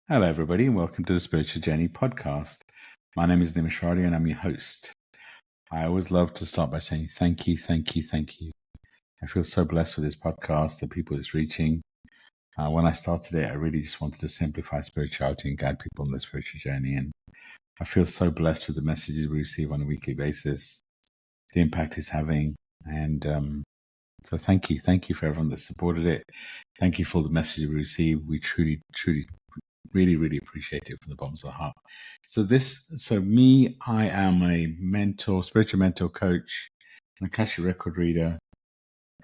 Hello, everybody, and welcome to the Spiritual Journey podcast. My name is Nimesh, Radia, and I'm your host. I always love to start by saying thank you, thank you, thank you. I feel so blessed with this podcast, the people it's reaching. When I started it, I really just wanted to simplify spirituality and guide people on their spiritual journey. And I feel so blessed with the messages we receive on a weekly basis, the impact it's having. And so thank you. Thank you for everyone that supported it. Thank you for the messages we received. We truly really appreciate it from the bottom of the heart. I am a mentor, spiritual mentor, coach, an Akashic record reader,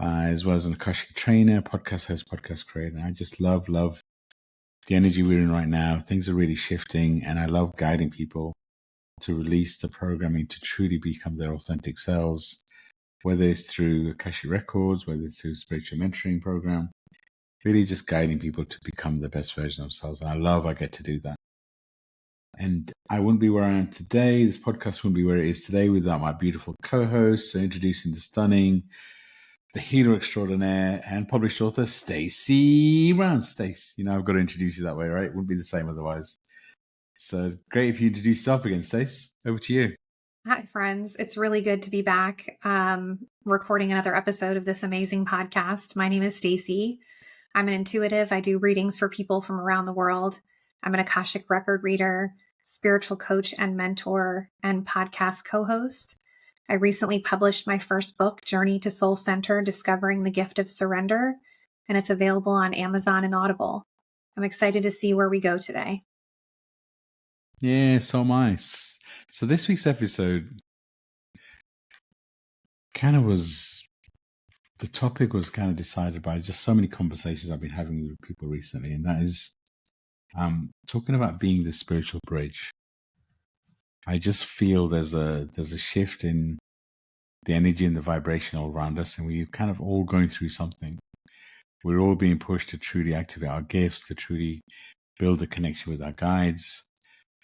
as well as an Akashic trainer, podcast host, podcast creator. And I just love the energy we're in right now. Things are really shifting, and I love guiding people to release the programming to truly become their authentic selves, whether it's through Akashic records, whether it's through spiritual mentoring program, really just guiding people to become the best version of themselves. And I get to do that. And I wouldn't be where I am today. This podcast wouldn't be where it is today without my beautiful co-host. So introducing the stunning, the healer extraordinaire, and published author, Stacey Brown. Stace, I've got to introduce you that way, right? It wouldn't be the same otherwise. So great if you introduce yourself again, Stace. Over to you. Hi, friends. It's really good to be back recording another episode of this amazing podcast. My name is Stacey. I'm an intuitive. I do readings for people from around the world. I'm an Akashic record reader, spiritual coach and mentor, and podcast co-host. I recently published my first book, Journey to Soul Center, Discovering the Gift of Surrender, and it's available on Amazon and Audible. I'm excited to see where we go today. Yeah, so am I. So this week's episode the topic was kind of decided by just so many conversations I've been having with people recently, and that is talking about being the spiritual bridge. I just feel there's a shift in the energy and the vibration all around us, and we're kind of all going through something. We're all being pushed to truly activate our gifts, to truly build a connection with our guides.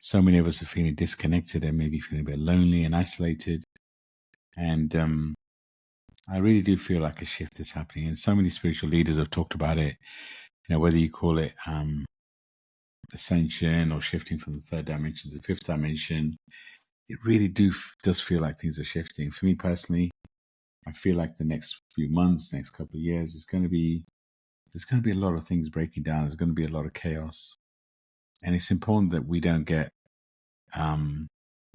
So many of us are feeling disconnected and maybe feeling a bit lonely and isolated. And I really do feel like a shift is happening. And so many spiritual leaders have talked about it, whether you call it ascension or shifting from the third dimension to the fifth dimension. It really does feel like things are shifting. For me personally, I feel like the next few months, next couple of years, there's going to be a lot of things breaking down. There's going to be a lot of chaos, and it's important that we don't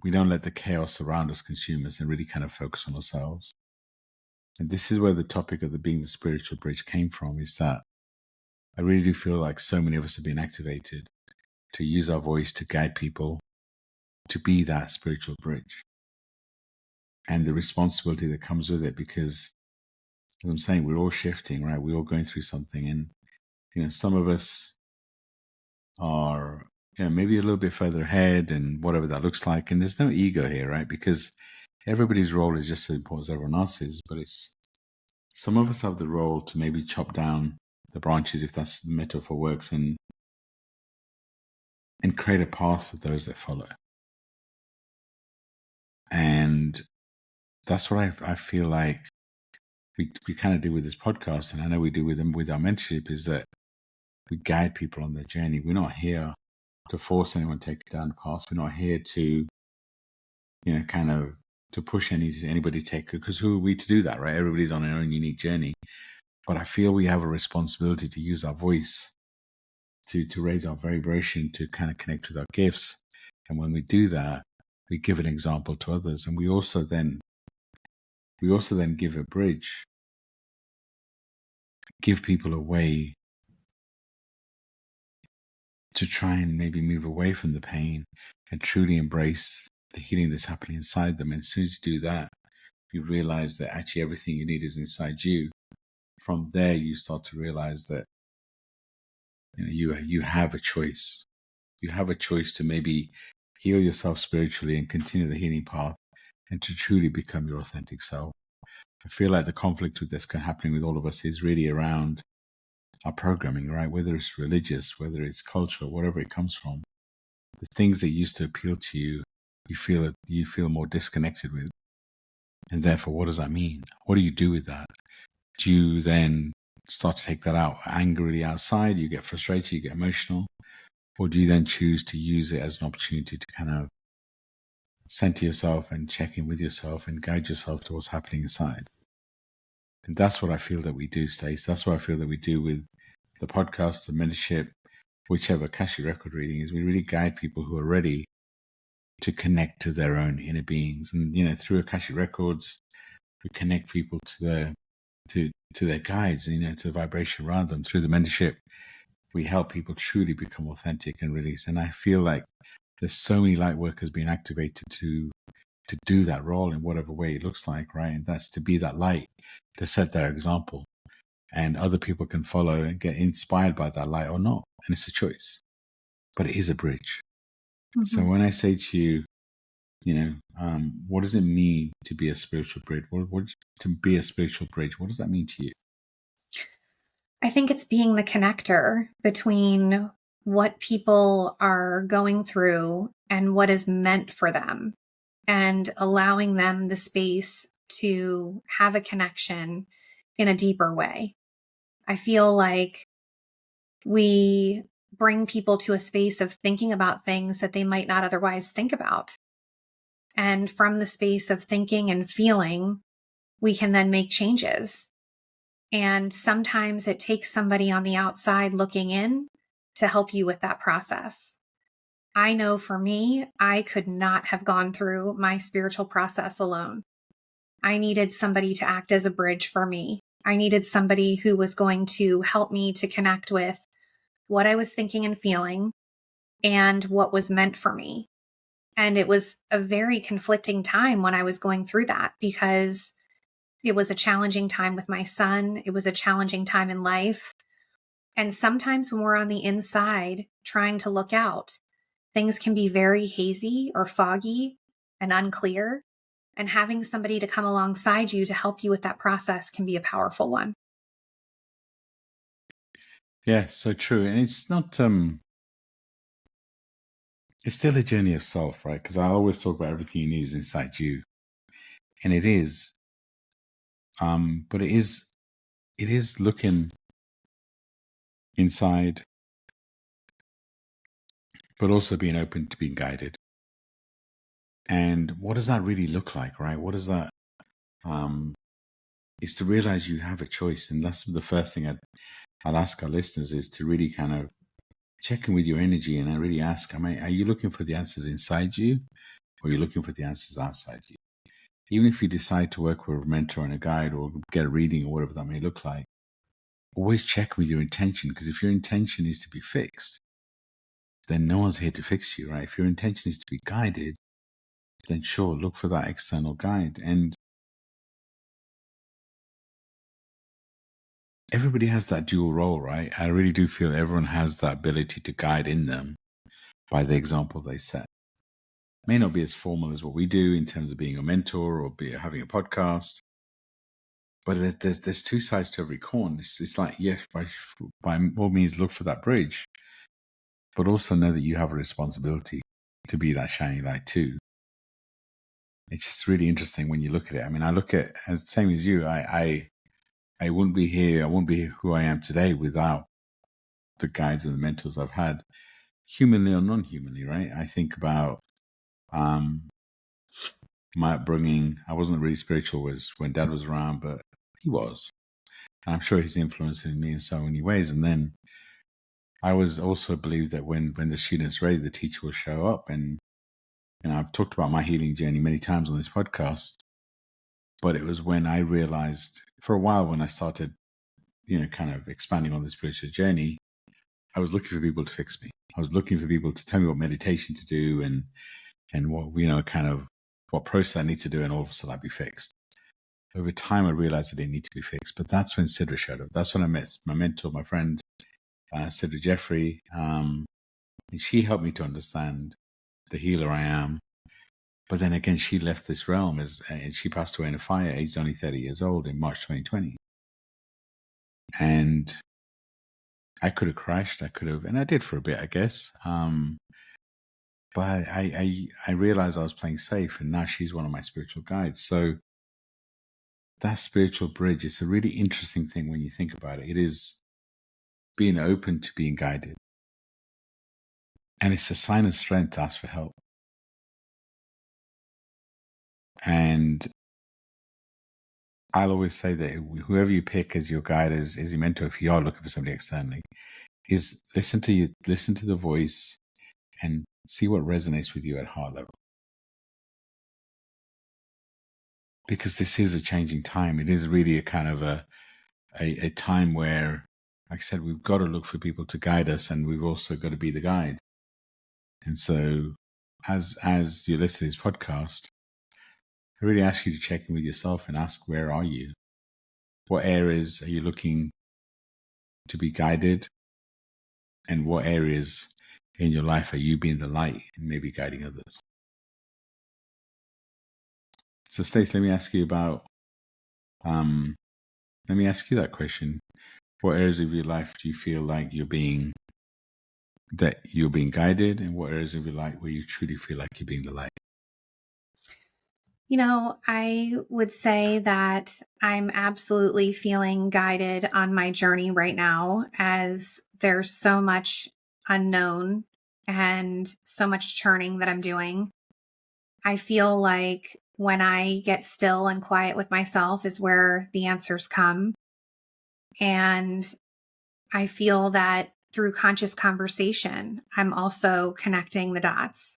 let the chaos around us consume us and really kind of focus on ourselves. And this is where the topic of being the spiritual bridge came from. Is that I really do feel like so many of us have been activated to use our voice to guide people to be that spiritual bridge, and the responsibility that comes with it, because as I'm saying, we're all shifting, right? We're all going through something, and some of us are maybe a little bit further ahead, and whatever that looks like. And there's no ego here, right? Because everybody's role is just as important as everyone else's, but it's some of us have the role to maybe chop down the branches, if that's the metaphor works, and create a path for those that follow. And that's what I feel like we kind of do with this podcast, and I know we do with our mentorship, is that we guide people on their journey. We're not here to force anyone to take down the path. We're not here to, kind of to push anybody to take it, because who are we to do that, right? Everybody's on their own unique journey. But I feel we have a responsibility to use our voice to raise our vibration, to kind of connect with our gifts. And when we do that, we give an example to others, and we also then give a bridge, give people a way to try and maybe move away from the pain and truly embrace the healing that's happening inside them. And as soon as you do that, you realize that actually everything you need is inside you. From there, you start to realize that you have a choice. You have a choice to maybe heal yourself spiritually and continue the healing path, and to truly become your authentic self. I feel like the conflict with this happening with all of us is really around our programming, right? Whether it's religious, whether it's cultural, whatever it comes from, the things that used to appeal to you, you feel more disconnected with. And therefore, what does that mean? What do you do with that? Do you then start to take that out angrily outside? You get frustrated, you get emotional, Or do you then choose to use it as an opportunity to kind of center yourself and check in with yourself and guide yourself to what's happening inside? And that's what I feel that we do, Stacey. That's what I feel that we do with the podcast, the mentorship, whichever Akashic record reading is. We really guide people who are ready to connect to their own inner beings. And, through Akashic records, we connect people to their guides, to the vibration around them. Through the mentorship, we help people truly become authentic and release. And I feel like there's so many light workers being activated to do that role in whatever way it looks like, right? And that's to be that light, to set their example. And other people can follow and get inspired by that light or not. And it's a choice. But it is a bridge. Mm-hmm. So when I say to you, what does it mean to be a spiritual bridge? To be a spiritual bridge, what does that mean to you? I think it's being the connector between what people are going through and what is meant for them, and allowing them the space to have a connection in a deeper way. I feel like we bring people to a space of thinking about things that they might not otherwise think about. And from the space of thinking and feeling, we can then make changes. And sometimes it takes somebody on the outside looking in to help you with that process. I know for me, I could not have gone through my spiritual process alone. I needed somebody to act as a bridge for me. I needed somebody who was going to help me to connect with what I was thinking and feeling and what was meant for me. And it was a very conflicting time when I was going through that, because it was a challenging time with my son. It was a challenging time in life. And sometimes when we're on the inside trying to look out, things can be very hazy or foggy and unclear. And having somebody to come alongside you to help you with that process can be a powerful one. Yeah, so true. And it's not, it's still a journey of self, right? Because I always talk about everything you need is inside you. And it is. But it is looking inside, but also being open to being guided. And what does that really look like, right? What does that, is to realize you have a choice. And that's the first thing I'd ask our listeners, is to really kind of check in with your energy. And I really ask, are you looking for the answers inside you, or are you looking for the answers outside you? Even if you decide to work with a mentor and a guide, or get a reading, or whatever that may look like, always check with your intention. Because if your intention is to be fixed, then no one's here to fix you, right? If your intention is to be guided, then sure, look for that external guide. And everybody has that dual role, right? I really do feel everyone has that ability to guide in them by the example they set. May not be as formal as what we do in terms of being a mentor or having a podcast, but there's two sides to every coin. It's like, yes, by all means, look for that bridge, but also know that you have a responsibility to be that shining light too. It's just really interesting when you look at it. I mean, I look at, as same as you, I wouldn't be here. I wouldn't be who I am today without the guides and the mentors I've had, humanly or non-humanly, right? I think about my upbringing. I wasn't really spiritual when Dad was around, but he was. And I'm sure he's influencing me in so many ways. And then I was also believed that when the student's ready, the teacher will show up. And I've talked about my healing journey many times on this podcast, but it was when I realized, for a while, when I started, kind of expanding on the spiritual journey, I was looking for people to fix me. I was looking for people to tell me what meditation to do and what, kind of what process I need to do, and all of a sudden I'd be fixed. Over time, I realized I didn't need to be fixed, but that's when Sidra showed up. That's when I met my mentor, my friend, Sidra Jeffrey. And she helped me to understand the healer I am. But then again, she left this realm and she passed away in a fire, aged only 30 years old, in March 2020. And I could have crashed. And I did for a bit, I guess. But I realized I was playing safe, and now she's one of my spiritual guides. So that spiritual bridge is a really interesting thing when you think about it. It is being open to being guided. And it's a sign of strength to ask for help. And I'll always say that whoever you pick as your guide, as your mentor, if you are looking for somebody externally, is listen to the voice and see what resonates with you at heart level. Because this is a changing time. It is really a kind of a time where, like I said, we've got to look for people to guide us, and we've also got to be the guide. And so as you listen to this podcast, I really ask you to check in with yourself and ask, where are you? What areas are you looking to be guided? And what areas in your life are you being the light and maybe guiding others? So Stacey, let me ask you that question. What areas of your life do you feel like you're being guided, and what areas of your life where you truly feel like you're being the light? I would say that I'm absolutely feeling guided on my journey right now, as there's so much unknown and so much churning that I'm doing. I feel like when I get still and quiet with myself is where the answers come. And I feel that through conscious conversation, I'm also connecting the dots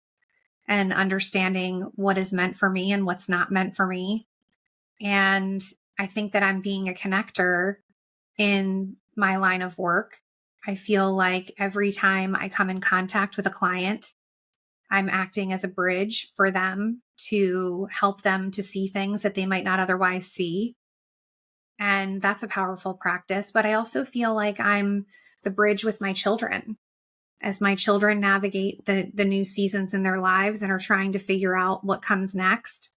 and understanding what is meant for me and what's not meant for me. And I think that I'm being a connector in my line of work. I feel like every time I come in contact with a client, I'm acting as a bridge for them to help them to see things that they might not otherwise see. And that's a powerful practice. But I also feel like I'm the bridge with my children as my children navigate the new seasons in their lives and are trying to figure out what comes next.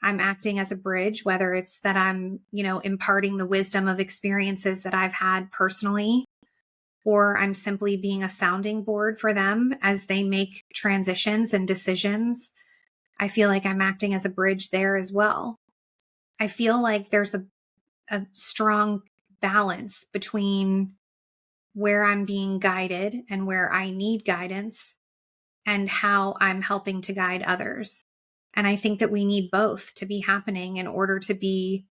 I'm acting as a bridge, whether it's that I'm, imparting the wisdom of experiences that I've had personally, or I'm simply being a sounding board for them as they make transitions and decisions. I feel like I'm acting as a bridge there as well. I feel like there's a strong balance between where I'm being guided and where I need guidance and how I'm helping to guide others. And I think that we need both to be happening in order to be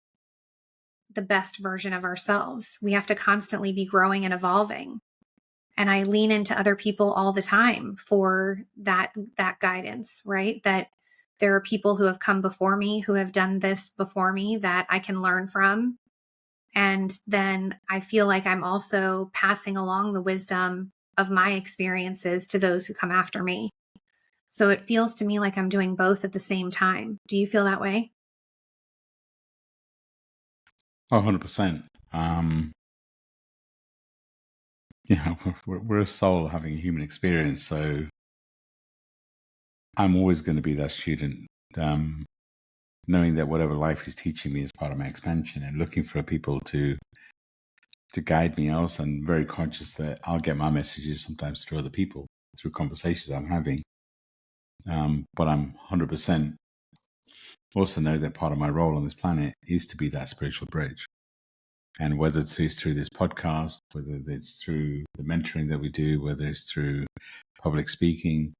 the best version of ourselves. We have to constantly be growing and evolving. And I lean into other people all the time for that guidance, right? That there are people who have come before me, who have done this before me that I can learn from. And then I feel like I'm also passing along the wisdom of my experiences to those who come after me. So it feels to me like I'm doing both at the same time. Do you feel that way? Oh, 100%. We're a soul having a human experience, so I'm always going to be that student, knowing that whatever life is teaching me is part of my expansion, and looking for people to guide me. Also, I'm very conscious that I'll get my messages sometimes through other people, through conversations I'm having. But I'm 100% also know that part of my role on this planet is to be that spiritual bridge. And whether it's through this podcast, whether it's through the mentoring that we do, whether it's through public speaking,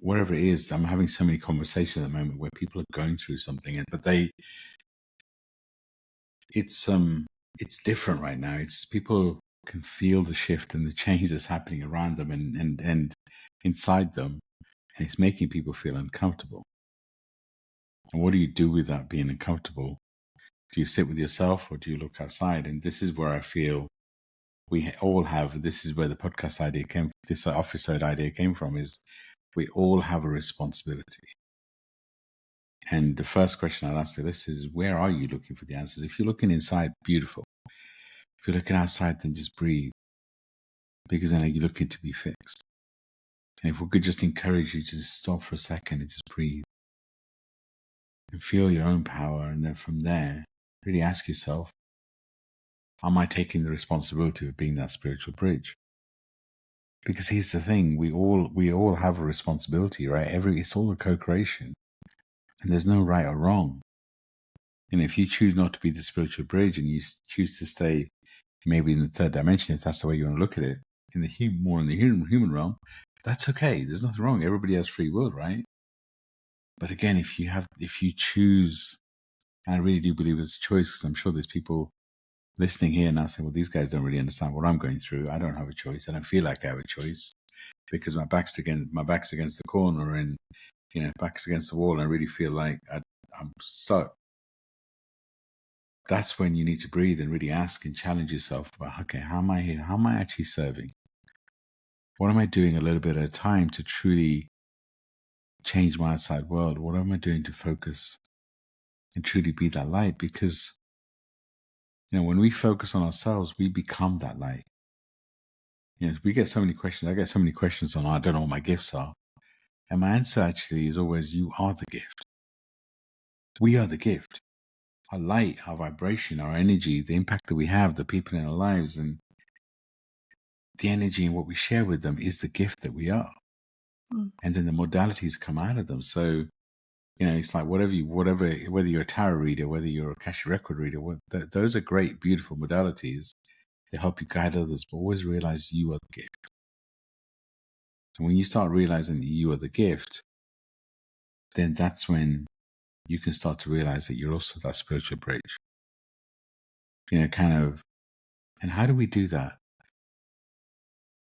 whatever it is, I'm having so many conversations at the moment where people are going through something, but it's different right now. It's people can feel the shift and the change that's happening around them and inside them, and it's making people feel uncomfortable. And what do you do with that being uncomfortable? Do you sit with yourself, or do you look outside? And this is where I feel we all have, this is where the podcast idea came, this episode idea came from, is we all have a responsibility. And the first question I'll ask you this is, where are you looking for the answers? If you're looking inside, beautiful. If you're looking outside, then just breathe, because then you're looking to be fixed. And if we could just encourage you to just stop for a second and just breathe and feel your own power. And then from there, really ask yourself, am I taking the responsibility of being that spiritual bridge? Because here's the thing, we all have a responsibility, right? It's all a co-creation, and there's no right or wrong. And if you choose not to be the spiritual bridge and you choose to stay maybe in the third dimension, if that's the way you want to look at it, more in the human realm, That's okay. There's nothing wrong. Everybody has free will, right? But again, if you choose, and I really do believe it's a choice, because I'm sure there's people listening here now saying, well, these guys don't really understand what I'm going through. I don't have a choice. I don't feel like I have a choice because my back's against the corner, and back's against the wall, and I really feel like I'm stuck. That's when you need to breathe and really ask and challenge yourself about, okay, how am I here? How am I actually serving? What am I doing a little bit at a time to truly change my outside world? What am I doing to focus and truly be that light? Because, when we focus on ourselves, we become that light. We get so many questions. I get so many questions on, I don't know what my gifts are. And my answer actually is always, you are the gift. We are the gift. Our light, our vibration, our energy, the impact that we have, the people in our lives, and the energy and what we share with them is the gift that we are. And then the modalities come out of them. So, it's like whether you're a tarot reader, whether you're a Akashic record reader, those are great, beautiful modalities. They help you guide others, but always realize you are the gift. And when you start realizing that you are the gift, then that's when you can start to realize that you're also that spiritual bridge. And how do we do that?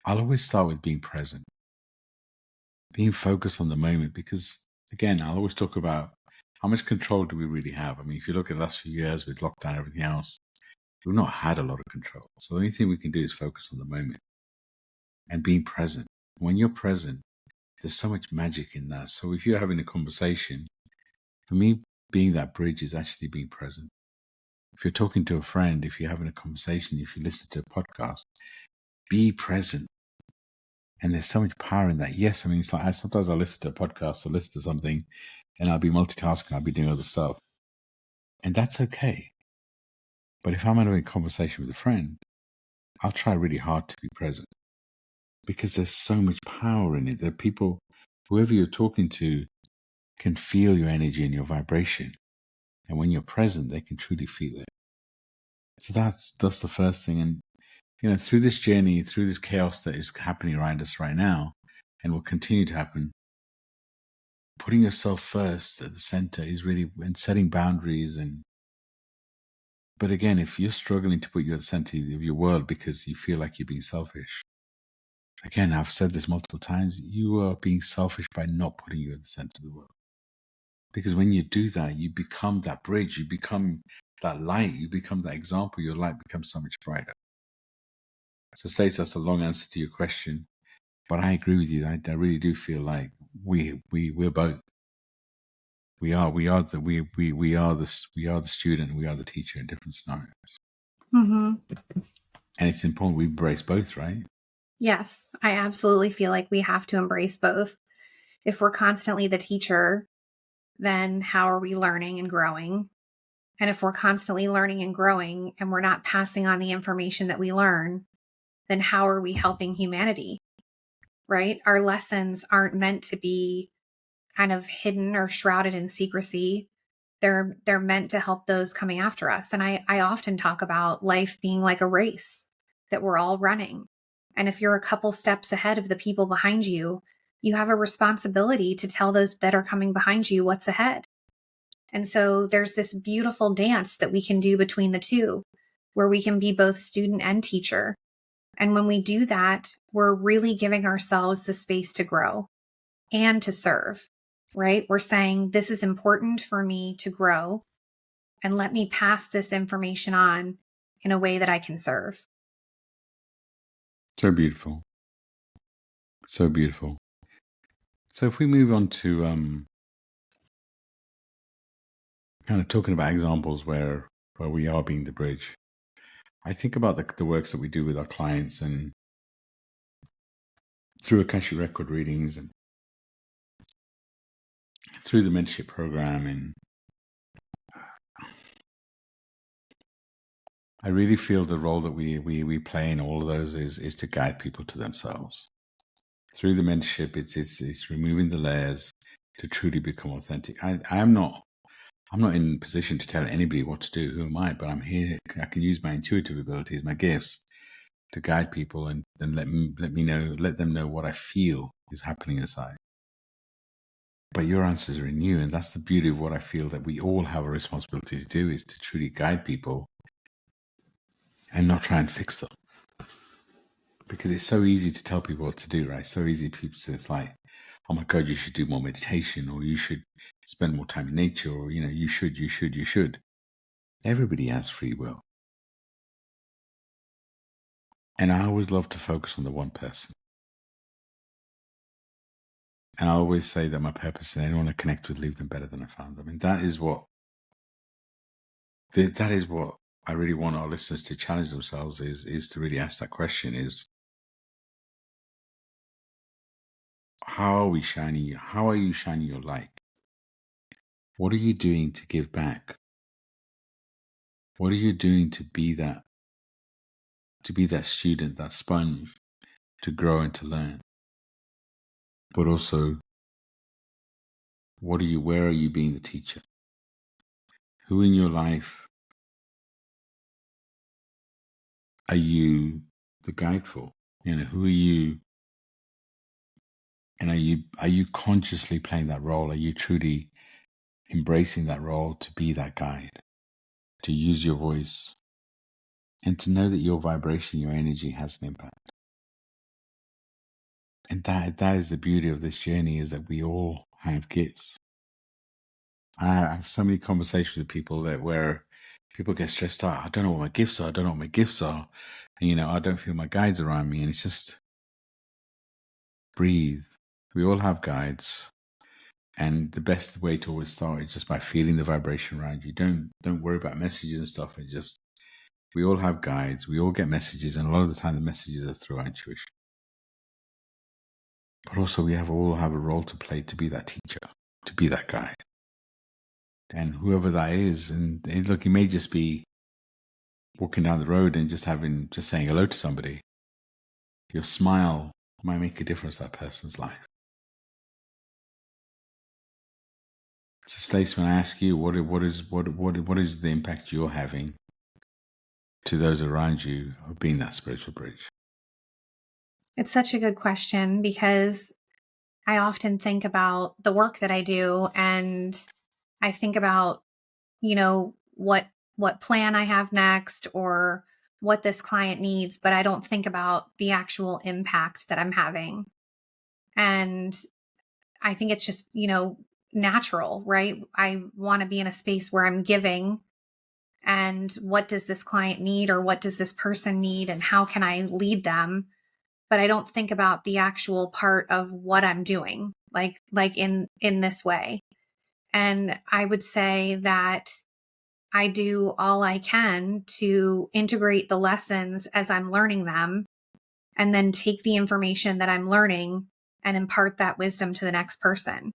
I'll always start with being present, being focused on the moment, because again, I'll always talk about how much control do we really have? I mean, if you look at the last few years with lockdown and everything else, we've not had a lot of control. So the only thing we can do is focus on the moment and being present. When you're present, there's so much magic in that. So if you're having a conversation, for me, being that bridge is actually being present. If you're talking to a friend, if you're having a conversation, if you listen to a podcast, be present. And there's so much power in that. Yes, I mean, it's like sometimes I'll listen to a podcast or listen to something and I'll be multitasking, I'll be doing other stuff. And that's okay. But if I'm having a conversation with a friend, I'll try really hard to be present because there's so much power in it. There are people, whoever you're talking to, can feel your energy and your vibration. And when you're present, they can truly feel it. So that's the first thing. And through this journey, through this chaos that is happening around us right now, and will continue to happen, putting yourself first at the center is really, and setting boundaries. But again, if you're struggling to put you at the center of your world because you feel like you're being selfish, again, I've said this multiple times, you are being selfish by not putting you at the center of the world. Because when you do that, you become that bridge, you become that light, you become that example, your light becomes so much brighter. So Stacey, that's a long answer to your question, but I agree with you. I really do feel like we're both. We are the student, we are the teacher in different scenarios. Mm-hmm. And it's important we embrace both, right? Yes, I absolutely feel like we have to embrace both. If we're constantly the teacher, then how are we learning and growing? And if we're constantly learning and growing and we're not passing on the information that we learn, then how are we helping humanity? Right? Our lessons aren't meant to be kind of hidden or shrouded in secrecy. They're meant to help those coming after us. And I often talk about life being like a race that we're all running. And if you're a couple steps ahead of the people behind you, you have a responsibility to tell those that are coming behind you what's ahead. And so there's this beautiful dance that we can do between the two, where we can be both student and teacher. And when we do that, we're really giving ourselves the space to grow and to serve, right? We're saying, this is important for me to grow, and let me pass this information on in a way that I can serve. So beautiful. So beautiful. So if we move on to kind of talking about examples where we are being the bridge, I think about the works that we do with our clients and through Akashic record readings and through the mentorship program. And I really feel the role that we play in all of those is to guide people to themselves. Through the mentorship, it's removing the layers to truly become authentic. I'm not in a position to tell anybody what to do. Who am I? But I'm here. I can use my intuitive abilities, my gifts, to guide people and let them know what I feel is happening inside. But your answers are in you, and that's the beauty of what I feel that we all have a responsibility to do, is to truly guide people and not try and fix them. Because it's so easy to tell people what to do, right? So easy people say, it's like, oh my God, you should do more meditation, or you should spend more time in nature, or, you should. Everybody has free will. And I always love to focus on the one person. And I always say that my purpose is anyone I connect with, leave them better than I found them. And that is what I really want our listeners to challenge themselves, is to really ask that question, is how are you shining your light? What are you doing to give back? What are you doing to be that student, that sponge, to grow and to learn? But also, where are you being the teacher? Who in your life are you the guide for? Who are you? And are you consciously playing that role? Are you truly embracing that role to be that guide, to use your voice, and to know that your vibration, your energy has an impact? And that is the beauty of this journey, is that we all have gifts. I have so many conversations with people where people get stressed out. I don't know what my gifts are. And, I don't feel my guides around me. And it's just breathe. We all have guides. And the best way to always start is just by feeling the vibration around you. Don't worry about messages and stuff. We all have guides. We all get messages. And a lot of the time the messages are through our intuition. But also we all have a role to play, to be that teacher, to be that guide. And whoever that is, and look, it may just be walking down the road and just saying hello to somebody. Your smile might make a difference to that person's life. So Stacey, when I ask you, what is the impact you're having to those around you of being that spiritual bridge? It's such a good question, because I often think about the work that I do, and I think about, what plan I have next, or what this client needs, but I don't think about the actual impact that I'm having. And I think it's just, natural, right? I want to be in a space where I'm giving, and what does this client need, or what does this person need, and how can I lead them? But I don't think about the actual part of what I'm doing, like in this way. And I would say that I do all I can to integrate the lessons as I'm learning them, and then take the information that I'm learning and impart that wisdom to the next person.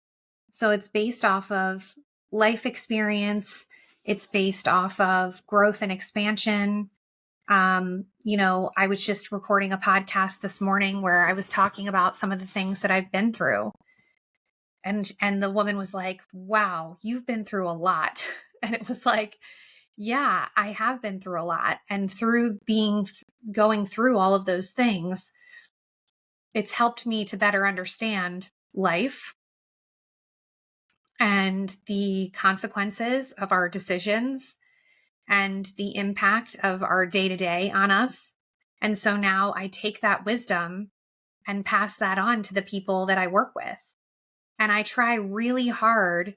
So it's based off of life experience. It's based off of growth and expansion. I was just recording a podcast this morning where I was talking about some of the things that I've been through. And the woman was like, wow, you've been through a lot. And it was like, yeah, I have been through a lot. And through going through all of those things, it's helped me to better understand life and the consequences of our decisions and the impact of our day-to-day on us. And so now I take that wisdom and pass that on to the people that I work with. And I try really hard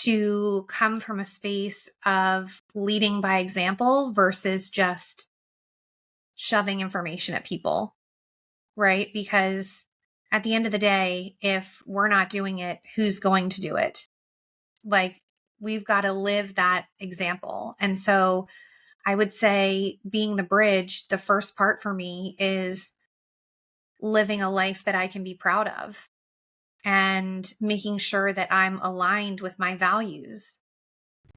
to come from a space of leading by example versus just shoving information at people, right? Because at the end of the day, if we're not doing it, who's going to do it? Like, we've got to live that example. And so I would say, being the bridge, the first part for me is living a life that I can be proud of, and making sure that I'm aligned with my values,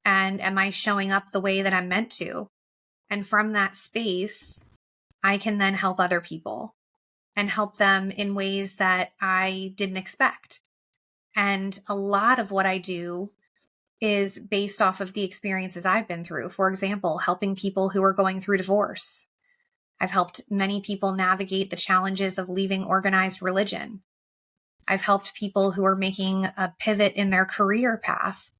and am I showing up the way that I'm meant to? And from that space, I can then help other people and help them in ways that I didn't expect. And a lot of what I do is based off of the experiences I've been through. For example, helping people who are going through divorce. I've helped many people navigate the challenges of leaving organized religion. I've helped people who are making a pivot in their career path.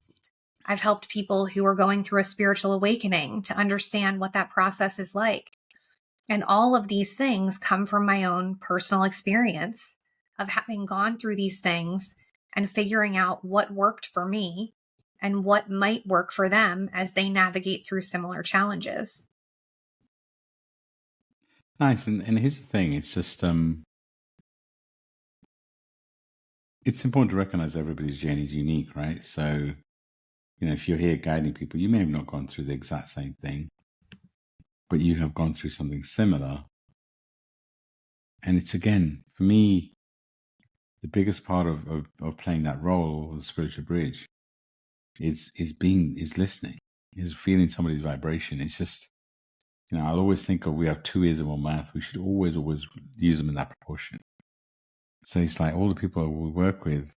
I've helped people who are going through a spiritual awakening to understand what that process is like. And all of these things come from my own personal experience of having gone through these things and figuring out what worked for me and what might work for them as they navigate through similar challenges. Nice. And here's the thing. It's just, it's important to recognize everybody's journey is unique, right? So, if you're here guiding people, you may have not gone through the exact same thing, but you have gone through something similar. And it's, again, for me, the biggest part of playing that role, the spiritual bridge, is listening, is feeling somebody's vibration. It's just, I'll always think of, we have 2 ears and 1 mouth. We should always use them in that proportion. So it's like all the people we work with,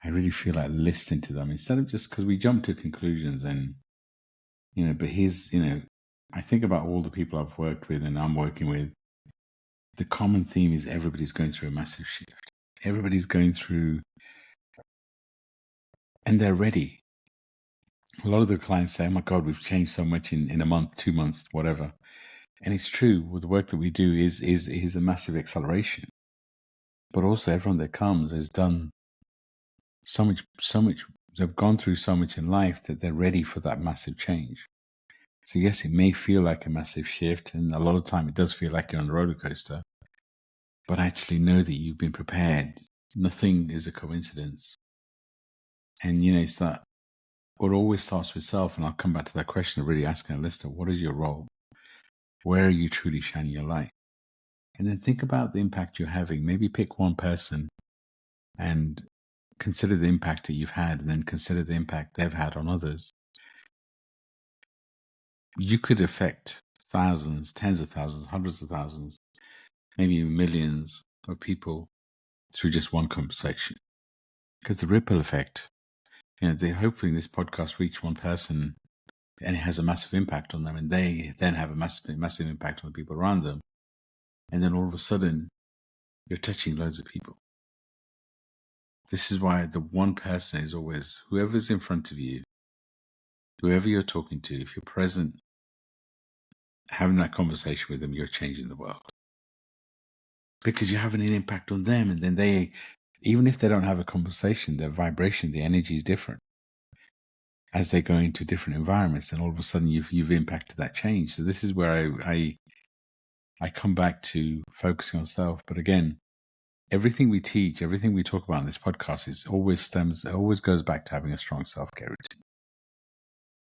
I really feel like listening to them instead of just, because we jump to conclusions and, but here's, I think about all the people I've worked with and I'm working with. The common theme is everybody's going through a massive shift. Everybody's going through, and they're ready. A lot of the clients say, oh my God, we've changed so much in a month, 2 months, whatever. And it's true, with the work that we do is a massive acceleration. But also everyone that comes has done so much, they've gone through so much in life that they're ready for that massive change. So yes, it may feel like a massive shift, and a lot of time it does feel like you're on a roller coaster, but actually know that you've been prepared. Nothing is a coincidence. And, it's that, what always starts with self, and I'll come back to that question of really asking a listener, what is your role? Where are you truly shining your light? And then think about the impact you're having. Maybe pick one person and consider the impact that you've had, and then consider the impact they've had on others. You could affect thousands, tens of thousands, hundreds of thousands, maybe millions of people through just one conversation. Because the ripple effect, hopefully this podcast reach one person and it has a massive impact on them, and they then have a massive impact on the people around them. And then all of a sudden, you're touching loads of people. This is why the one person is always, whoever's in front of you, whoever you're talking to, if you're present, having that conversation with them, you're changing the world. Because you're having an impact on them, and then they, even if they don't have a conversation, their vibration, the energy is different as they go into different environments, and all of a sudden you've impacted that change. So this is where I come back to focusing on self. But again, everything we teach, everything we talk about in this podcast always goes back to having a strong self-care routine.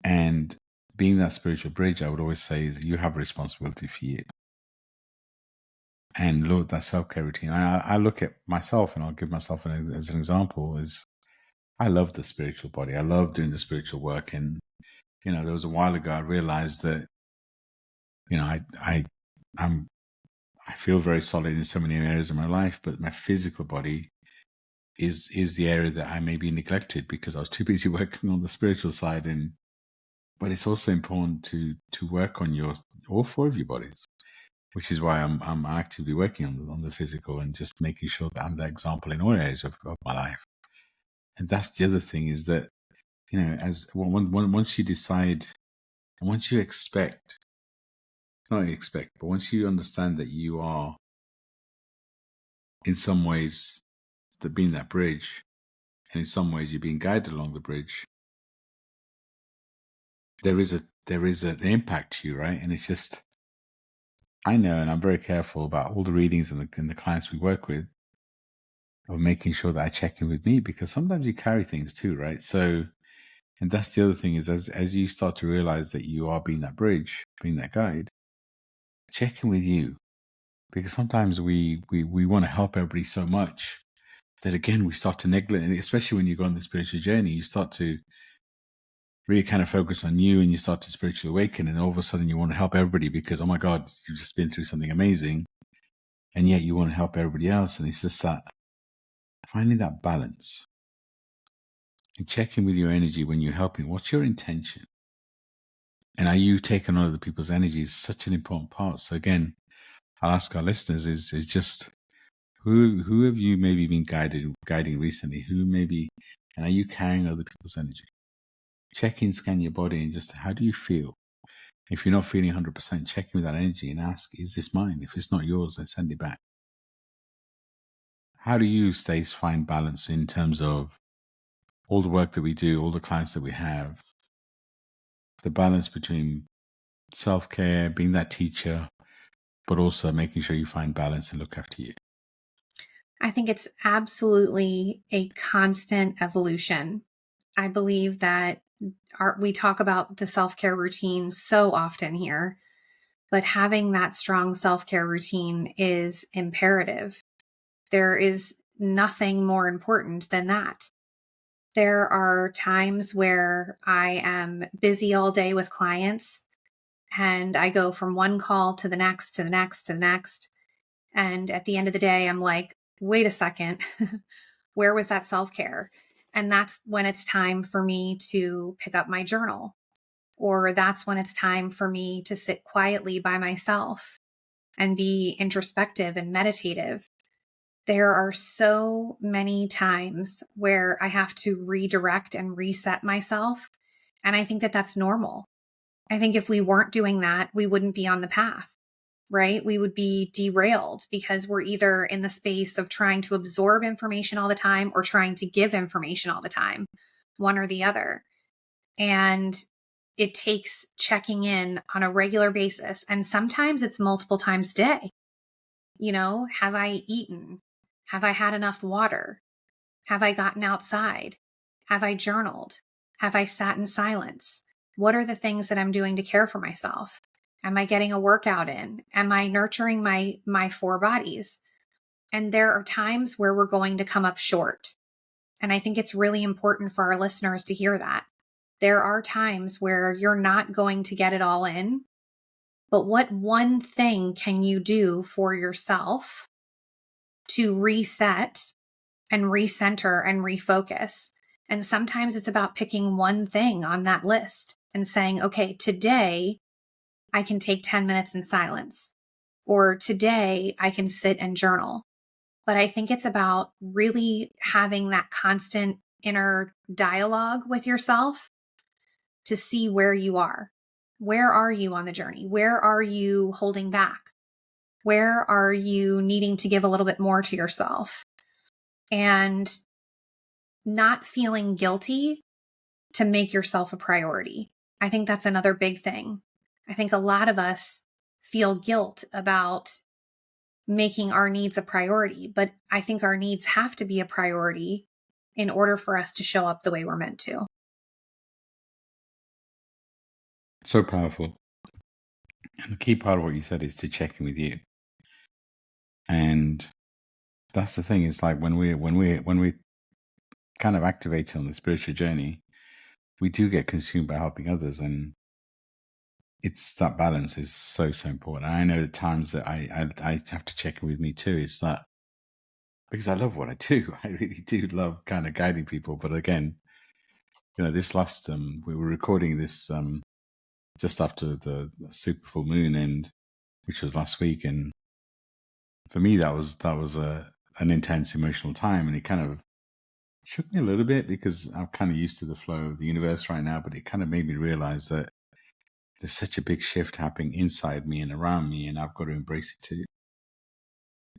And being that spiritual bridge, I would always say, is you have a responsibility for you. And look, that self-care routine, I look at myself, and I'll give myself as an example, is I love the spiritual body. I love doing the spiritual work. And, there was a while ago, I realized that, I feel very solid in so many areas of my life, but my physical body is the area that I may be neglected because I was too busy working on the spiritual side. But it's also important to work on all 4 of your bodies, which is why I'm actively working on the physical and just making sure that I'm the example in all areas of my life. And that's the other thing, is that, once you decide, and once you but once you understand that you are, in some ways, that being that bridge, and in some ways you're being guided along the bridge, there is an impact to you, right? And it's just, I know, and I'm very careful about all the readings and the clients we work with, of making sure that I check in with me, because sometimes you carry things too, right? So, and that's the other thing, is as you start to realize that you are being that bridge, being that guide, check in with you, because sometimes we want to help everybody so much that, again, we start to neglect, and especially when you go on the spiritual journey, you start to really kind of focus on you, and you start to spiritually awaken, and all of a sudden you want to help everybody because, oh my God, you've just been through something amazing, and yet you want to help everybody else. And it's just that, finding that balance and checking with your energy when you're helping. What's your intention? And are you taking on other people's energy is such an important part. So again, I'll ask our listeners is just who have you maybe been guiding recently? Who maybe, and are you carrying other people's energy? Check in, scan your body, and just how do you feel? If you're not feeling 100%, check in with that energy and ask, is this mine? If it's not yours, then send it back. How do you, Stace, find balance in terms of all the work that we do, all the clients that we have, the balance between self-care, being that teacher, but also making sure you find balance and look after you? I think it's absolutely a constant evolution. I believe that we talk about the self-care routine so often here, but having that strong self-care routine is imperative. There is nothing more important than that. There are times where I am busy all day with clients and I go from one call to the next, to the next, to the next. And at the end of the day, I'm like, wait a second, where was that self care? And that's when it's time for me to pick up my journal, or that's when it's time for me to sit quietly by myself and be introspective and meditative. There are so many times where I have to redirect and reset myself. And I think that that's normal. I think if we weren't doing that, we wouldn't be on the path, right? We would be derailed because we're either in the space of trying to absorb information all the time or trying to give information all the time, one or the other. And it takes checking in on a regular basis. And sometimes it's multiple times a day. Have I eaten? Have I had enough water? Have I gotten outside? Have I journaled? Have I sat in silence? What are the things that I'm doing to care for myself? Am I getting a workout in? Am I nurturing my four bodies? And there are times where we're going to come up short. And I think it's really important for our listeners to hear that. There are times where you're not going to get it all in, but what one thing can you do for yourself to reset and recenter and refocus? And sometimes it's about picking one thing on that list and saying, okay, today I can take 10 minutes in silence, or today I can sit and journal. But I think it's about really having that constant inner dialogue with yourself to see where you are. Where are you on the journey? Where are you holding back? Where are you needing to give a little bit more to yourself? And not feeling guilty to make yourself a priority. I think that's another big thing. I think a lot of us feel guilt about making our needs a priority, but I think our needs have to be a priority in order for us to show up the way we're meant to. So powerful. And the key part of what you said is to check in with you. And that's the thing. It's like when we kind of activate on the spiritual journey, we do get consumed by helping others, and it's that balance is so important. I know the times that I have to check in with me too. It's that because I love what I do. I really do love kind of guiding people. But again, this last we were recording this just after the super full moon, and which was last week, and for me that was an intense emotional time, and it kind of shook me a little bit because I'm kind of used to the flow of the universe right now, but it kind of made me realize that there's such a big shift happening inside me and around me, and I've got to embrace it too.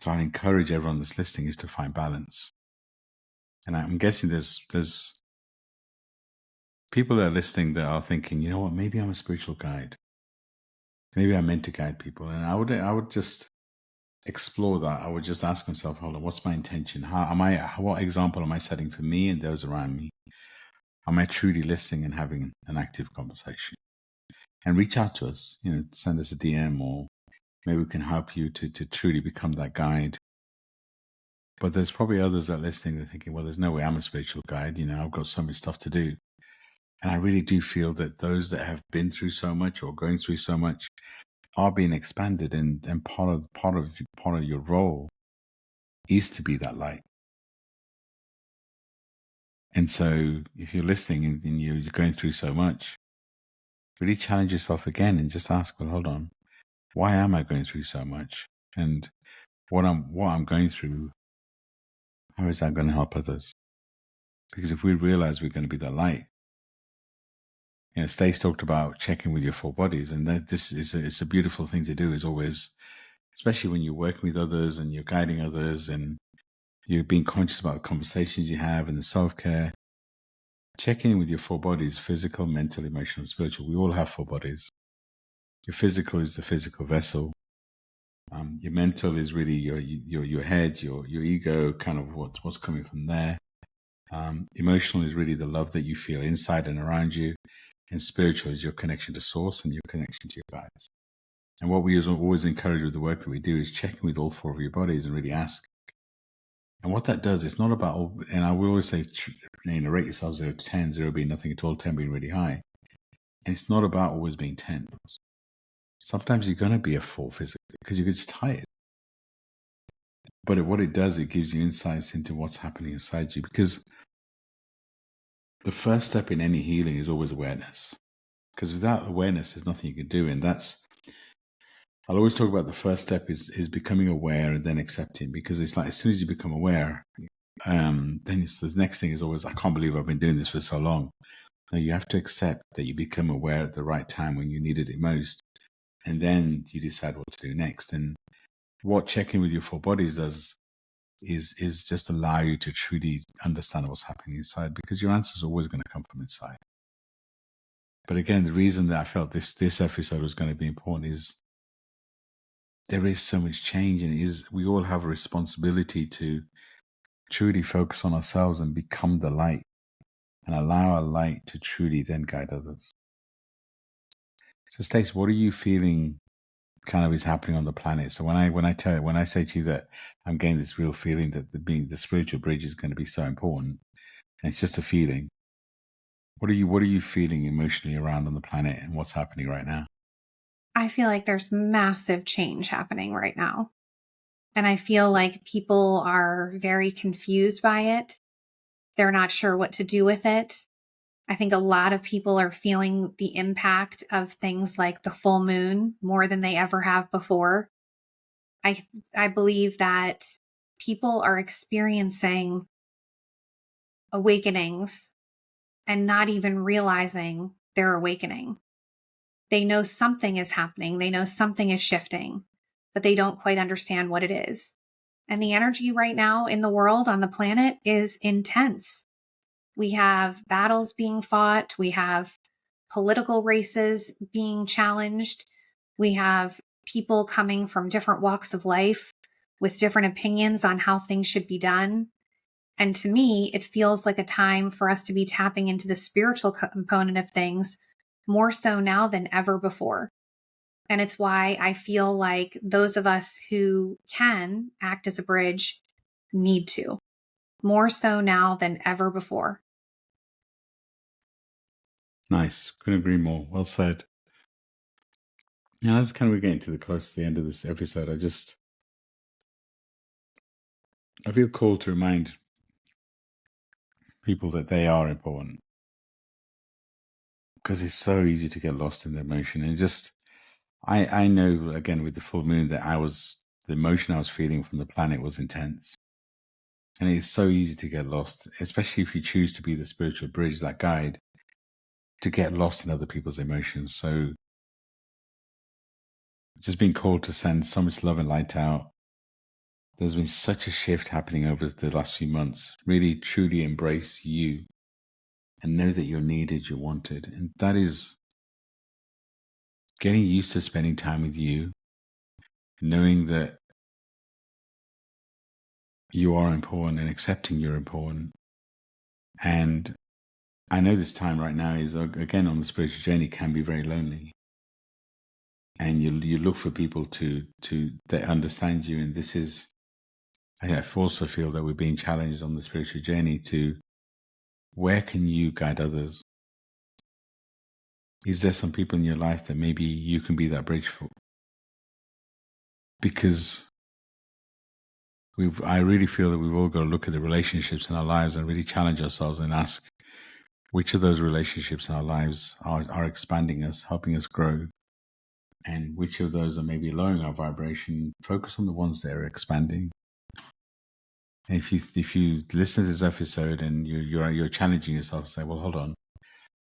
So I encourage everyone that's listening is to find balance. And I'm guessing there's people that are listening that are thinking, you know what, maybe I'm a spiritual guide. Maybe I'm meant to guide people. And I would just explore that. I would just ask myself, hold on, what's my intention? What example am I setting for me and those around me? Am I truly listening and having an active conversation? And reach out to us, send us a DM, or maybe we can help you to truly become that guide. But there's probably others that are listening that are thinking, well, there's no way I'm a spiritual guide. I've got so much stuff to do. And I really do feel that those that have been through so much or going through so much are being expanded, and part of your role is to be that light. And so if you're listening and you're going through so much, really challenge yourself again and just ask, well, hold on, why am I going through so much? And what I'm going through, how is that going to help others? Because if we realize we're going to be the light, Stacey talked about checking with your four bodies, and that this is it's a beautiful thing to do. Is always, especially when you're working with others and you're guiding others, and you're being conscious about the conversations you have and the self-care. Check in with your four bodies: physical, mental, emotional, spiritual. We all have four bodies. Your physical is the physical vessel. Your mental is really your head, your ego, kind of what's coming from there. Emotional is really the love that you feel inside and around you. And spiritual is your connection to source and your connection to your guides. And what we always encourage with the work that we do is checking with all four of your bodies and really ask. And what that does, it's not about, and I will always say, rate yourself 0 to 10, 0 being nothing at all, 10 being really high. And it's not about always being 10. Sometimes you're going to be a 4 physically because you're just tired. But what it does, it gives you insights into what's happening inside you, because the first step in any healing is always awareness. Because without awareness, there's nothing you can do. And I'll always talk about the first step is becoming aware and then accepting, because it's like as soon as you become aware, then the next thing is always, I can't believe I've been doing this for so long. No, you have to accept that you become aware at the right time when you needed it most. And then you decide what to do next. And what checking with your four bodies does is just allow you to truly understand what's happening inside, because your answers are always going to come from inside. But again, the reason that I felt this episode was going to be important is there is so much change, and we all have a responsibility to truly focus on ourselves and become the light and allow our light to truly then guide others. So Stacey, what are you feeling kind of is happening on the planet? So when I say to you that I'm getting this real feeling that the spiritual bridge is going to be so important, and it's just a feeling. What are you feeling emotionally around on the planet, and what's happening right now? I feel like there's massive change happening right now. And I feel like people are very confused by it. They're not sure what to do with it. I think a lot of people are feeling the impact of things like the full moon more than they ever have before. I believe that people are experiencing awakenings and not even realizing they're awakening. They know something is happening. They know something is shifting, but they don't quite understand what it is. And the energy right now in the world, on the planet, is intense. We have battles being fought. We have political races being challenged. We have people coming from different walks of life with different opinions on how things should be done. And to me, it feels like a time for us to be tapping into the spiritual component of things more so now than ever before. And it's why I feel like those of us who can act as a bridge need to, more so now than ever before. Nice. Couldn't agree more. Well said. As kind of we're getting close to the end of this episode, I feel called to remind people that they are important, because it's so easy to get lost in the emotion. And I know, again, with the full moon, that the emotion I was feeling from the planet was intense. And it's so easy to get lost, especially if you choose to be the spiritual bridge, that guide, to get lost in other people's emotions. So just being called to send so much love and light out. There's been such a shift happening over the last few months. Really, truly embrace you and know that you're needed, you're wanted. And that is getting used to spending time with you, knowing that you are important and accepting you're important. And I know this time right now is, again, on the spiritual journey, can be very lonely. And you look for people that understand you. And this is, I also feel that we're being challenged on the spiritual journey to, where can you guide others? Is there some people in your life that maybe you can be that bridge for? Because I really feel that we've all got to look at the relationships in our lives and really challenge ourselves and ask, Which of those relationships in our lives are expanding us, helping us grow, and which of those are maybe lowering our vibration? Focus on the ones that are expanding. And if you listen to this episode and you're challenging yourself, say, well, hold on,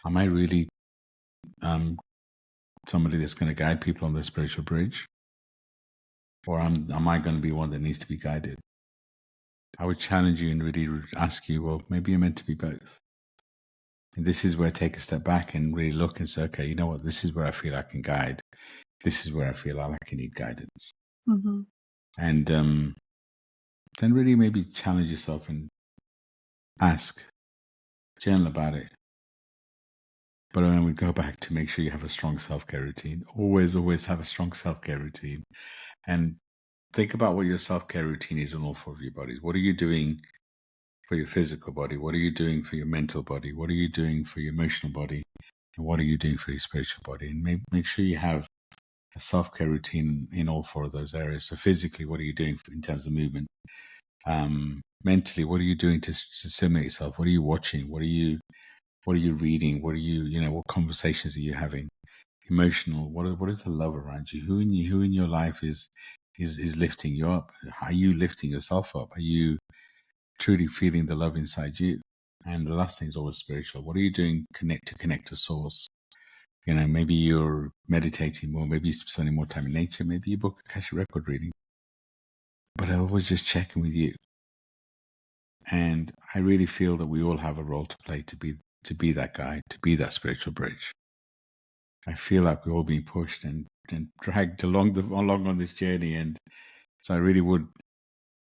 am I really somebody that's going to guide people on the spiritual bridge, or am I going to be one that needs to be guided? I would challenge you and really ask you, well, maybe you're meant to be both. And this is where I take a step back and really look and say, okay, you know what? This is where I feel I can guide. This is where I feel I need guidance. Mm-hmm. And then really maybe challenge yourself and ask, journal about it. But then we go back to make sure you have a strong self-care routine. Always, always have a strong self-care routine. And think about what your self-care routine is on all four of your bodies. What are you doing for your physical body? What are you doing for your mental body? What are you doing for your emotional body? And what are you doing for your spiritual body? And make sure you have a self-care routine in all four of those areas. So physically, what are you doing in terms of movement? Mentally, what are you doing to stimulate yourself? What are you watching? What are you reading? What are what conversations are you having? Emotional, what is the love around you? Who in your life is lifting you up? Are you lifting yourself up? Are you truly feeling the love inside you? And the last thing is always spiritual. What are you doing connect to source? Maybe you're meditating more, maybe you're spending more time in nature, maybe you book a Akashic record reading. But I always just checking with you. And I really feel that we all have a role to play to be that guide, to be that spiritual bridge. I feel like we're all being pushed and dragged along on this journey. And so I really would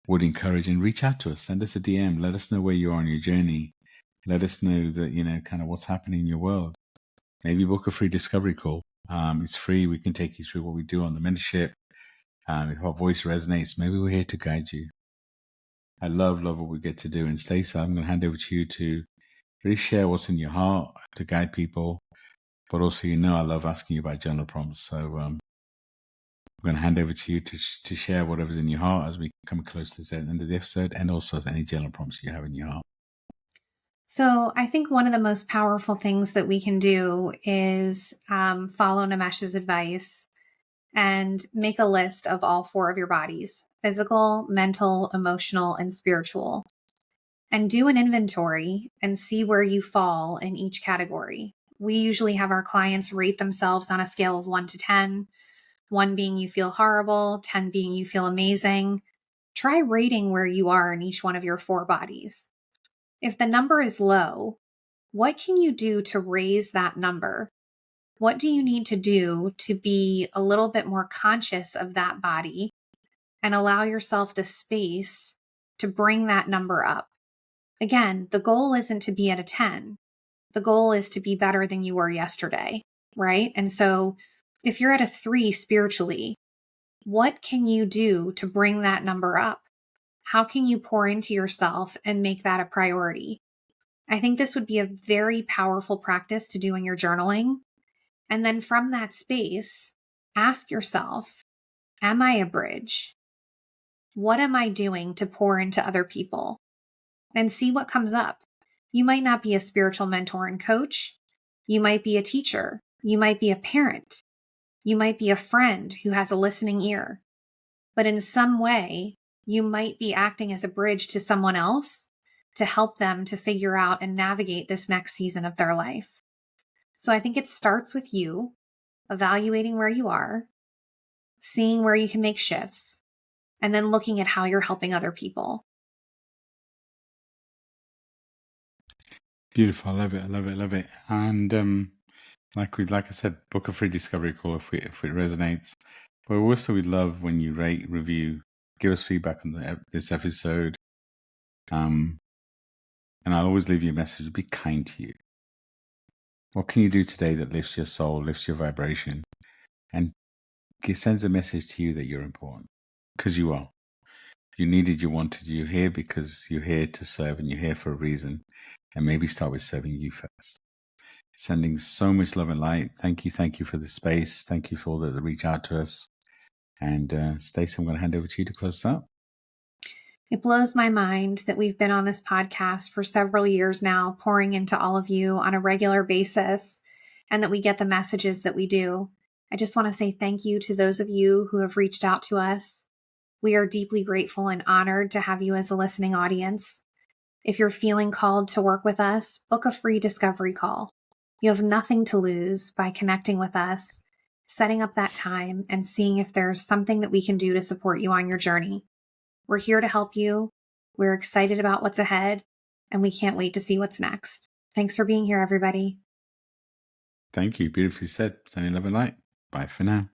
encourage and reach out to us, send us a DM, let us know where you are on your journey. Let us know that, kind of what's happening in your world. Maybe book a free discovery call. It's free. We can take you through what we do on the mentorship. If our voice resonates, maybe we're here to guide you. I love what we get to do. And Stacey, I'm going to hand over to you to really share what's in your heart to guide people. But also, I love asking you about journal prompts. So I'm going to hand over to you to share whatever's in your heart as we come close to the end of the episode, and also any journal prompts you have in your heart. So I think one of the most powerful things that we can do is follow Nimesh's advice and make a list of all four of your bodies: physical, mental, emotional, and spiritual. And do an inventory and see where you fall in each category. We usually have our clients rate themselves on a scale of 1 to 10, 1 being you feel horrible, 10 being you feel amazing. Try rating where you are in each one of your four bodies. If the number is low, what can you do to raise that number? What do you need to do to be a little bit more conscious of that body and allow yourself the space to bring that number up? Again, the goal isn't to be at a 10. The goal is to be better than you were yesterday, right? And so if you're at a 3 spiritually, what can you do to bring that number up? How can you pour into yourself and make that a priority? I think this would be a very powerful practice to do in your journaling. And then from that space, ask yourself, am I a bridge? What am I doing to pour into other people? And see what comes up. You might not be a spiritual mentor and coach. You might be a teacher. You might be a parent. You might be a friend who has a listening ear. But in some way, you might be acting as a bridge to someone else to help them to figure out and navigate this next season of their life. So I think it starts with you evaluating where you are, seeing where you can make shifts, and then looking at how you're helping other people. Beautiful. I love it. I love it. I love it. And like I said, book a free discovery call if it resonates. But also, we'd love when you rate, review, give us feedback on this episode. And I'll always leave you a message: be kind to you. What can you do today that lifts your soul, lifts your vibration, and sends a message to you that you're important? Because you are. You needed, you wanted, you're here because you're here to serve and you're here for a reason. And maybe start with serving you first. Sending so much love and light. Thank you for the space. Thank you for all that reach out to us. And Stacey, I'm going to hand over to you to close up. It blows my mind that we've been on this podcast for several years now, pouring into all of you on a regular basis, and that we get the messages that we do. I just want to say thank you to those of you who have reached out to us. We are deeply grateful and honored to have you as a listening audience. If you're feeling called to work with us, book a free discovery call. You have nothing to lose by connecting with us, setting up that time, and seeing if there's something that we can do to support you on your journey. We're here to help you. We're excited about what's ahead, and we can't wait to see what's next. Thanks for being here, everybody. Thank you. Beautifully said. Sunny, love, and light. Bye for now.